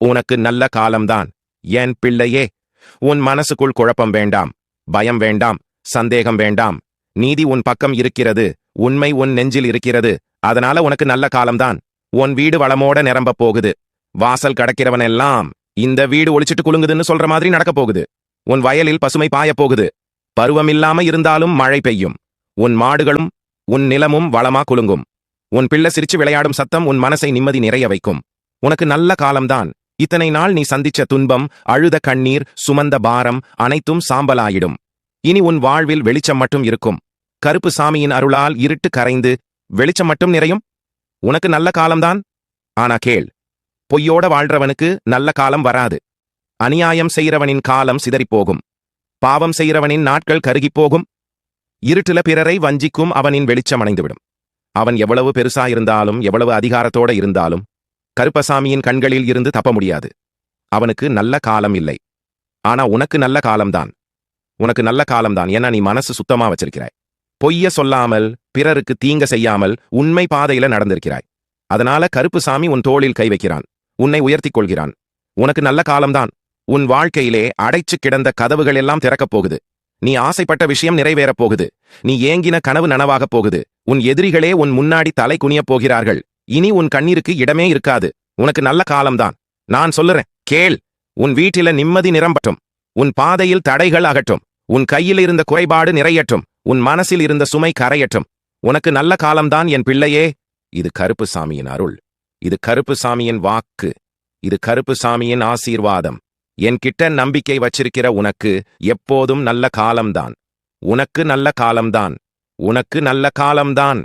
உனக்கு நல்ல காலம்தான் என் பிள்ளையே. உன் மனசுக்குள் குழப்பம் வேண்டாம், பயம் வேண்டாம், சந்தேகம் வேண்டாம். நீதி உன் பக்கம் இருக்கிறது, உண்மை உன் நெஞ்சில் இருக்கிறது. அதனால உனக்கு நல்ல காலம்தான். உன் வீடு வளமோட நிரம்ப போகுது. வாசல் கடக்கிறவனெல்லாம் இந்த வீடு ஒளிச்சிட்டு குலுங்குதுன்னு சொல்ற மாதிரி நடக்க போகுது. உன் வயலில் பசுமை பாய போகுது. பருவமில்லாம இருந்தாலும் மழை பெய்யும். உன் மாடுகளும் உன் நிலமும் வளமா குலுங்கும். உன் பிள்ளை சிரிச்சு விளையாடும் சத்தம் உன் மனசை நிம்மதி நிறைய வைக்கும். உனக்கு நல்ல காலம்தான். இத்தனை நாள் நீ சந்திச்ச துன்பம், அழுத கண்ணீர், சுமந்த பாரம் அனைத்தும் சாம்பலாயிடும். இனி உன் வாழ்வில் வெளிச்சம் மட்டும் இருக்கும். கருப்பு சாமியின் அருளால் இருட்டு கரைந்து வெளிச்சம் மட்டும் நிறையும். உனக்கு நல்ல காலம்தான். ஆனா கேள், பொய்யோட வாழ்றவனுக்கு நல்ல காலம் வராது. அநியாயம் செய்கிறவனின் காலம் சிதறிப்போகும். பாவம் செய்கிறவனின் நாட்கள் கருகிப்போகும். இருட்டுல பிறரை வஞ்சிக்கும் அவனின் வெளிச்சம் அணைந்துவிடும். அவன் எவ்வளவு பெருசா இருந்தாலும், எவ்வளவு அதிகாரத்தோட இருந்தாலும் கருப்பசாமியின் கண்களில் இருந்து தப்ப முடியாது. அவனுக்கு நல்ல காலம் இல்லை. ஆனா உனக்கு நல்ல காலம்தான். உனக்கு நல்ல காலம்தான். ஏன்னா நீ மனசு சுத்தமா வச்சிருக்கிறாய். பொய்ய சொல்லாமல், பிறருக்கு தீங்க செய்யாமல் உண்மை பாதையில நடந்திருக்கிறாய். அதனால கருப்புசாமி உன் தோளில் கை வைக்கிறான், உன்னை உயர்த்திக் கொள்கிறான். உனக்கு நல்ல காலம்தான். உன் வாழ்க்கையிலே அடைச்சு கிடந்த கதவுகள் எல்லாம் திறக்கப் போகுது. நீ ஆசைப்பட்ட விஷயம் நிறைவேறப் போகுது. நீ ஏங்கின கனவு நனவாகப் போகுது. உன் எதிரிகளே உன் முன்னாடி தலை குனியப் போகிறார்கள். இனி உன் கண்ணீருக்கு இடமே இருக்காது. உனக்கு நல்ல காலம்தான். நான் சொல்லுறேன், கேள். உன் வீட்டில நிம்மதி நிரம்பட்டும். உன் பாதையில் தடைகள் அகட்டும். உன் கையில் இருந்த குறைபாடு நிறையட்டும். உன் மனசில் இருந்த சுமை கரையட்டும். உனக்கு நல்ல காலம்தான் என் பிள்ளையே. இது கருப்புசாமியின் அருள். இது கருப்புசாமியின் வாக்கு. இது கருப்புசாமியின் ஆசீர்வாதம். என்கிட்ட நம்பிக்கை வச்சிருக்கிற உனக்கு எப்போதும் நல்ல காலம்தான். உனக்கு நல்ல காலம்தான். உனக்கு நல்ல காலம்தான்.